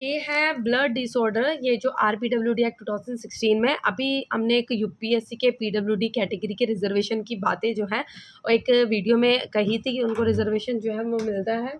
ये है blood disorder. ये जो आरपीडब्ल्यूडी एक्ट 2016 में अभी हमने एक यूपीएससी के पीडब्ल्यूडी कैटेगरी के रिजर्वेशन की बातें जो है एक वीडियो में कही थी कि उनको रिजर्वेशन जो है वो मिलता है,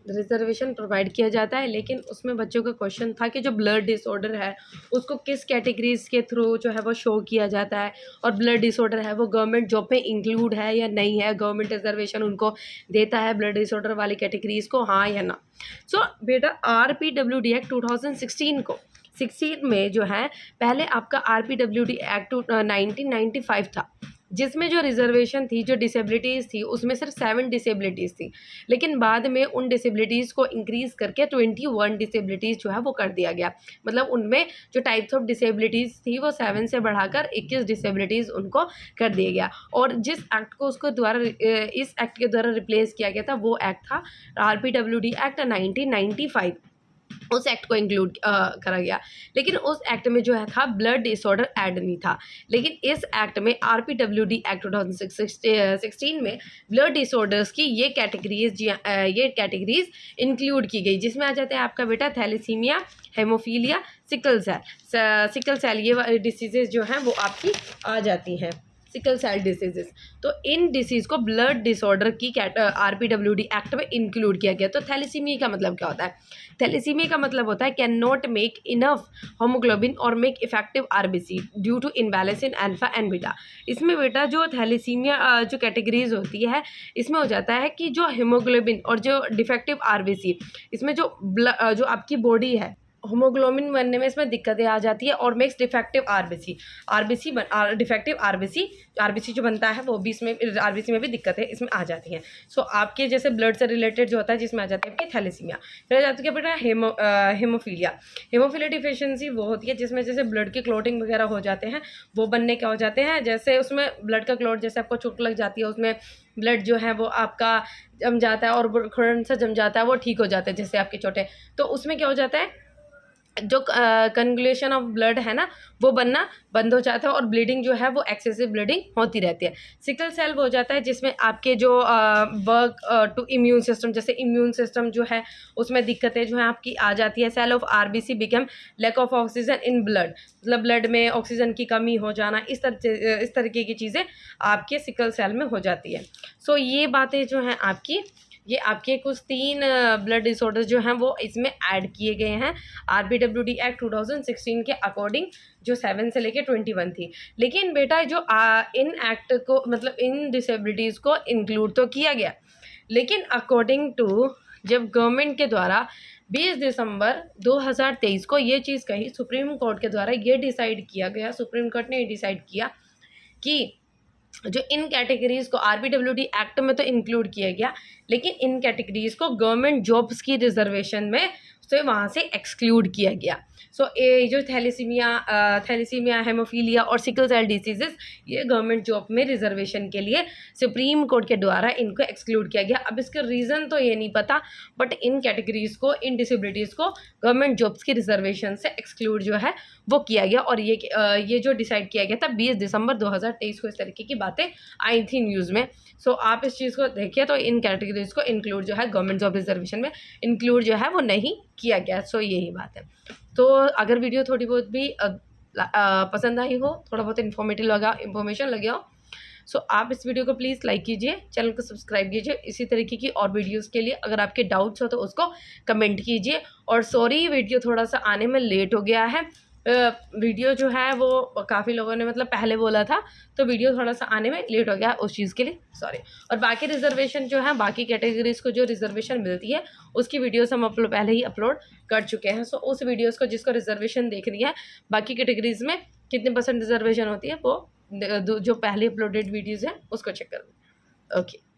रिजर्वेशन प्रोवाइड किया जाता है। लेकिन उसमें बच्चों का क्वेश्चन था कि जो ब्लड डिसऑर्डर है उसको किस कैटेगरीज के थ्रू जो है वो शो किया जाता है, और ब्लड डिसऑर्डर है वो गवर्नमेंट जॉब में इंक्लूड है या नहीं है, गवर्नमेंट रिजर्वेशन उनको देता है ब्लड डिसऑर्डर वाली कैटेगरीज को, हाँ या ना। सो बेटा आरपीडब्ल्यूडी एक्ट 2016 को 16 में जो है पहले आपका आरपीडब्ल्यूडी एक्ट 1995 था, जिसमें जो रिजर्वेशन थी, जो डिसेबिलिटीज़ थी, उसमें सिर्फ 7 डिसेबिलिटीज़ थी। लेकिन बाद में उन डिसेबिलिटीज़ को इंक्रीज़ करके 21 डिसेबिलिटीज़ जो है वो कर दिया गया। मतलब उनमें जो टाइप्स ऑफ डिसेबिलिटीज़ थी वो 7 से बढ़ाकर 21 डिसेबिलिटीज़ उनको कर दिया गया। और जिस एक्ट को उसको द्वारा इस एक्ट के द्वारा रिप्लेस किया गया था वो एक्ट था आरपीडब्ल्यूडी एक्ट 1995। उस एक्ट को इंक्लूड करा गया। लेकिन उस एक्ट में जो है था ब्लड डिसऑर्डर ऐड नहीं था। लेकिन इस एक्ट में आरपीडब्ल्यूडी एक्ट 2016 में ब्लड डिसऑर्डर्स की ये कैटेगरीज इंक्लूड की गई, जिसमें आ जाते हैं आपका बेटा थैलेसीमिया, हेमोफीलिया, सिकल सेल ये डिसीजेज जो हैं वो आपकी आ जाती हैं, सिकल सेल डिसीजेस। तो इन डिसीज़ को ब्लड डिसऑर्डर की आरपीडब्ल्यूडी एक्ट में इंक्लूड किया गया। तो थैलेसीमिया का मतलब क्या होता है? थैलेसीमिया का मतलब होता है can not make enough haemoglobin और make effective RBC due to imbalance in alpha and beta. इसमें बेटा जो थैलेसीमिया जो कैटेगरीज होती है, इसमें हो जाता है कि जो हीमोग्लोबिन और जो डिफेक्टिव आरबीसी, इसमें जो आपकी बॉडी है, होमोग्लोबिन बनने में इसमें दिक्कतें आ जाती है और मेक्स डिफेक्टिव डिफेक्टिव आरबीसी जो बनता है वो भी इसमें आरबीसी में भी दिक्कतें इसमें आ जाती हैं। सो आपके जैसे ब्लड से रिलेटेड जो होता है जिसमें आ जाती है आपकी थैलेसीमिया। फिर आ जाती है बेटा हेमोफीलिया डिफिशिएंसी वो होती है जिसमें जैसे ब्लड के क्लोटिंग वगैरह हो जाते हैं, वो बनने क्या हो जाते हैं, जैसे उसमें ब्लड का क्लोट, जैसे आपको चोट लग जाती है उसमें ब्लड जो है वो आपका जम जाता है और खुरन से जम जाता है, वो ठीक हो जाता है जैसे आपकी चोटें। तो उसमें क्या हो जाता है, जो कंगुलेशन ऑफ ब्लड है ना वो बनना बंद हो जाता है और ब्लीडिंग जो है वो एक्सेसिव ब्लीडिंग होती रहती है। सिकल सेल वो हो जाता है जिसमें आपके जो वर्क टू इम्यून सिस्टम, जैसे इम्यून सिस्टम जो है उसमें दिक्कतें जो है आपकी आ जाती है। Cell of RBC become lack of oxygen in blood, मतलब ब्लड में ऑक्सीजन की कमी हो जाना, इस तरीके की चीज़ें आपके सिकल सेल में हो जाती है। सो ये बातें जो हैं आपकी, ये आपके कुछ 3 ब्लड डिसऑर्डर्स जो हैं वो इसमें ऐड किए गए हैं आरपीडब्ल्यूडी एक्ट 2016 के अकॉर्डिंग, जो 7 से लेके 21 थी। लेकिन बेटा जो इन एक्ट को, मतलब इन डिसेबिलिटीज़ को इंक्लूड तो किया गया, लेकिन अकॉर्डिंग टू जब गवर्नमेंट के द्वारा 20 दिसंबर 2023 को ये चीज़ कही, सुप्रीम कोर्ट के द्वारा ये डिसाइड किया गया, सुप्रीम कोर्ट ने ये डिसाइड किया कि जो इन कैटेगरीज़ को आरपीडब्ल्यूडी एक्ट में तो इंक्लूड किया गया, लेकिन इन कैटेगरीज़ को गवर्नमेंट जॉब्स की रिजर्वेशन में से वहाँ से एक्सक्लूड किया गया। सो ये जो थैलेसीमिया, हेमोफीलिया और सिकल सेल डिसीजेस, ये गवर्नमेंट जॉब में रिजर्वेशन के लिए सुप्रीम कोर्ट के द्वारा इनको एक्सक्लूड किया गया। अब इसका रीज़न तो ये नहीं पता, बट इन कैटेगरीज़ को, इन डिसेबिलिटीज़ को गवर्नमेंट जॉब्स की रिजर्वेशन से एक्सक्लूड जो है वो किया गया। और ये जो डिसाइड किया गया था 20 दिसंबर 2023 को, इस तरीके की बातें आई थी न्यूज़ में। सो आप इस चीज़ को देखिए तो इन कैटेगरीज़ को इंक्लूड जो है गवर्नमेंट जॉब रिजर्वेशन में इंक्लूड जो है वो नहीं किया गया। सो यही बात है। तो अगर वीडियो थोड़ी बहुत भी पसंद आई हो, थोड़ा बहुत इन्फॉर्मेशन लगे हो, सो आप इस वीडियो को प्लीज़ लाइक कीजिए, चैनल को सब्सक्राइब कीजिए। इसी तरीके की और वीडियोस के लिए अगर आपके डाउट्स हो तो उसको कमेंट कीजिए। और सॉरी वीडियो थोड़ा सा आने में लेट हो गया है, वीडियो जो है वो काफ़ी लोगों ने मतलब पहले बोला था, तो वीडियो थोड़ा सा आने में लेट हो गया, उस चीज़ के लिए सॉरी। और बाकी रिजर्वेशन जो है, बाकी कैटेगरीज़ को जो रिजर्वेशन मिलती है उसकी वीडियोस हम पहले ही अपलोड कर चुके हैं। सो उस वीडियोस को जिसको रिजर्वेशन देखनी है, बाकी कैटेगरीज़ में कितने % रिजर्वेशन होती है, वो जो पहले अपलोडेड वीडियोज़ हैं उसको चेक कर। ओके।